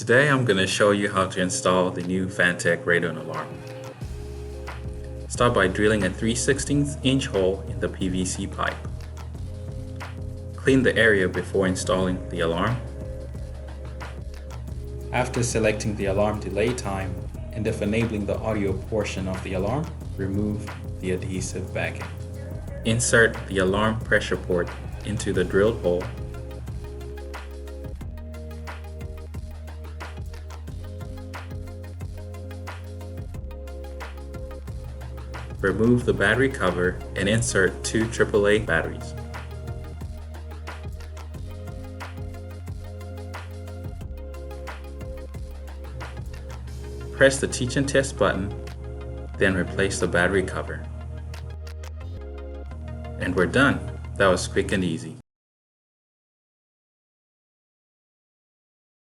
Today I'm going to show you how to install the new Phantek radon alarm. Start by drilling a 3/16 inch hole in the PVC pipe. Clean the area before installing the alarm. After selecting the alarm delay time and if enabling the audio portion of the alarm, remove the adhesive backing. Insert the alarm pressure port into the drilled hole. Remove the battery cover and insert two AAA batteries. Press the Teach and Test button, then replace the battery cover. And we're done. That was quick and easy.